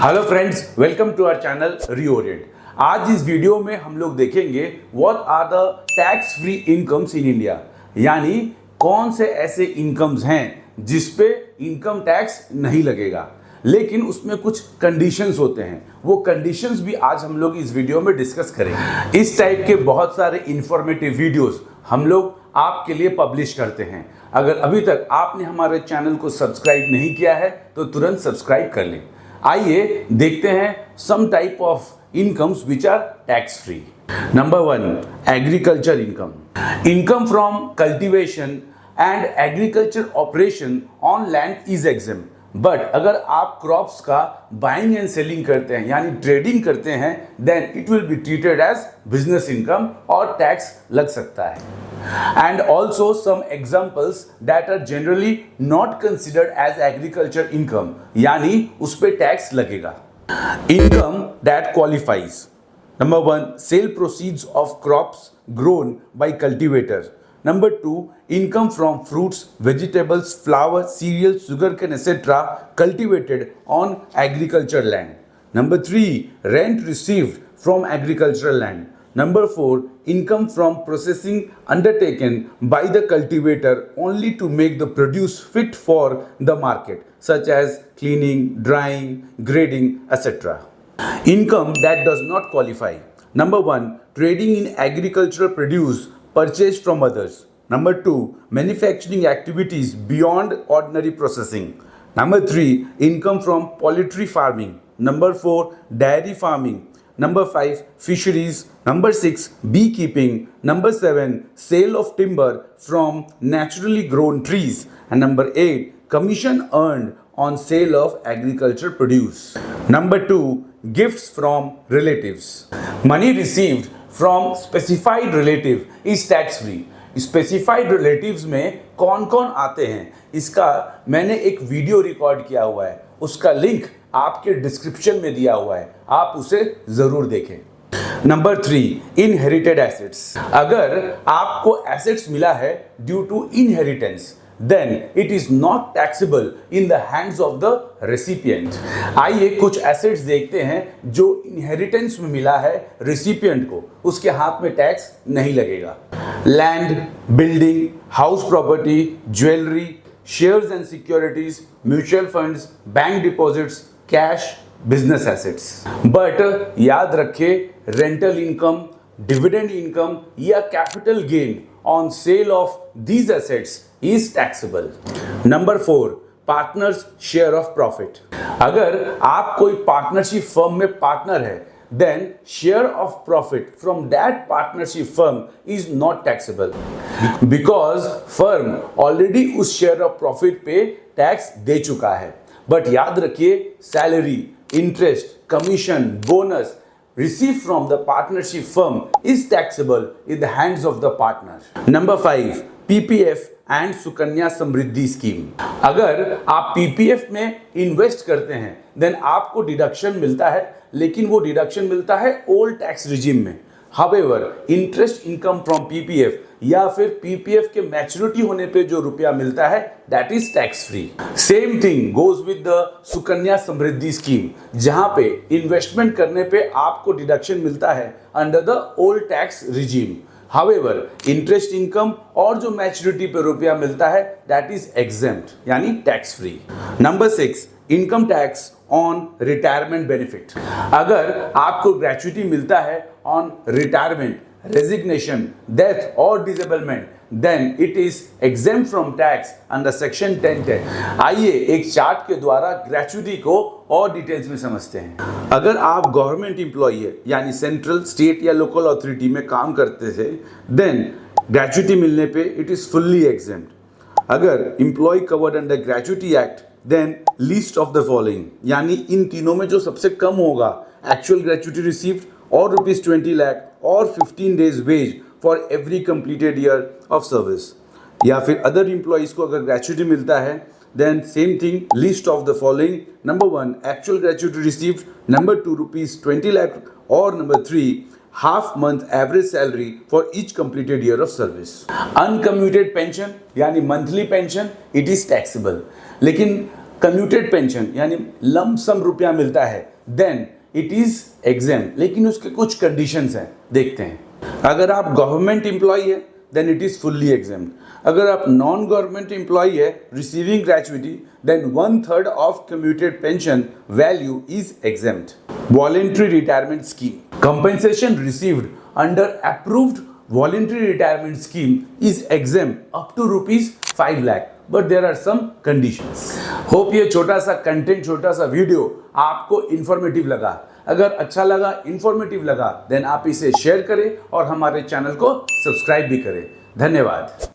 Hello friends, welcome to our channel Reorient. आज इस video में हम लोग देखेंगे what are the tax free incomes in India, यानी कौन से ऐसे इनकम्स हैं जिस पे इनकम टैक्स नहीं लगेगा, लेकिन उसमें कुछ कंडीशंस होते हैं। वो कंडीशंस भी आज हम लोग इस वीडियो में डिस्कस करेंगे। इस टाइप के बहुत सारे इंफॉर्मेटिव वीडियोस हम लोग आपके लिए पब्लिश करते हैं। अगर अभी तक आपने हमारे चैनल को सब्सक्राइब नहीं किया है तो तुरंत सब्सक्राइब कर लें। आइए देखते हैं some type of incomes which are tax free. Number 1, agriculture income. Income from cultivation and agriculture operation on land is exempt, but अगर आप क्रॉप्स का बाइंग एंड सेलिंग करते हैं यानी ट्रेडिंग करते हैं, then it will be treated as business income और tax लग सकता है। And also some examples that are generally not considered as agriculture income, यानी उस पे टैक्स लगेगा। Income that qualifies. Number 1, sale proceeds of crops grown by cultivator. Number 2, income from fruits, vegetables, flour, cereals, sugarcane, etc. cultivated on agriculture land. Number 3, rent received from agricultural land. Number 4, income from processing undertaken by the cultivator only to make the produce fit for the market, such as cleaning, drying, grading, etc. Income that does not qualify. Number 1, trading in agricultural produce purchased from others. Number 2, manufacturing activities beyond ordinary processing. Number 3, income from poultry farming. Number 4, dairy farming. Number 5, fisheries. Number 6, beekeeping. Number 7, sale of timber from naturally grown trees. And number 8, commission earned on sale of agriculture produce. Number 2, gifts from relatives. Money received from specified relative is tax free. Specified relatives में कौन कौन आते हैं, इसका मैंने एक video record किया हुआ है, उसका लिंक आपके डिस्क्रिप्शन में दिया हुआ है, आप उसे जरूर देखें। Number 3, inherited assets. अगर आपको एसेट्स मिला है due to inheritance, then it is not taxable in the hands of the recipient. आइए कुछ एसेट्स देखते हैं जो इनहेरिटेंस में मिला है रिसिपिएंट को, उसके हाथ में टैक्स नहीं लगेगा। Land, building, house property, jewellery, shares and securities, mutual funds, bank deposits, cash, business assets. But याद रखें, रेंटल इनकम, डिविडेंड इनकम या capital gain on sale of these assets is taxable. Number 4, partners share of profit. अगर आप कोई partnership firm में partner है, then share of profit from that partnership firm is not taxable because firm already उस share of profit पे tax दे चुका है। But याद रखिए, salary, interest, commission, bonus received from the partnership firm is taxable in the hands of the partner. Number 5, PPF and Sukanya Samriddhi scheme. अगर आप PPF में invest करते हैं, देन आपको डिडक्शन मिलता है, लेकिन वो डिडक्शन मिलता है ओल्ड टैक्स रिजिम में। However, interest income from PPF या फिर PPF के मैच्योरिटी होने पे जो रुपया मिलता है, that is tax free. Same thing goes with the Sukanya Samriddhi scheme, जहां पे इन्वेस्टमेंट करने पे आपको डिडक्शन मिलता है under the old tax regime. However, interest income और जो मैच्योरिटी पे रुपया मिलता है, that is exempt, यानी tax free. Number 6, income tax on retirement benefit. अगर आपको ग्रेच्युटी मिलता है ऑन रिटायरमेंट, रेजिग्नेशन, डेथ और disablement, then it is exempt from tax under section 1010। आइए एक चार्ट के द्वारा ग्रेच्युटी को और डिटेल्स में समझते हैं। अगर आप गवर्नमेंट एम्प्लॉय है, यानी सेंट्रल, स्टेट या लोकल अथॉरिटी में काम करते थे, देन ग्रेच्युटी मिलने पे इट इज फुल्ली एग्जेम्प्ट। अगर employee covered under gratuity act, then least of the following, यानी इन तीनों में जो सबसे कम होगा, एक्चुअल ग्रेच्युटी रिसीव्ड और ₹20 लाख और 15 days wage for every completed year of service. या फिर अदर एम्प्लॉइज को अगर ग्रेच्युटी मिलता है, then same thing, list of the following. Number 1, actual gratuity received. Number 2, ₹20 lakh. और number 3, half month average salary for each completed year of service. Uncommuted pension यानी monthly pension, it is taxable, लेकिन commuted pension यानी lump sum रुपया मिलता है, then it is exam, लेकिन उसके कुछ कंडीशंस हैं, देखते हैं। अगर आप गवर्नमेंट एम्प्लॉय है then it is fully exempt. अगर आप नॉन गवर्नमेंट एम्प्लॉय है receiving gratuity then 1/3 of commuted pension value is exempted. Voluntary retirement scheme compensation received under approved voluntary retirement scheme is exempt up to ₹5 lakh, but there are some conditions. Hope ये छोटा सा content, छोटा सा video आपको informative लगा। अगर अच्छा लगा, इंफॉर्मेटिव लगा, देन आप इसे शेयर करें और हमारे चैनल को सब्सक्राइब भी करें। धन्यवाद।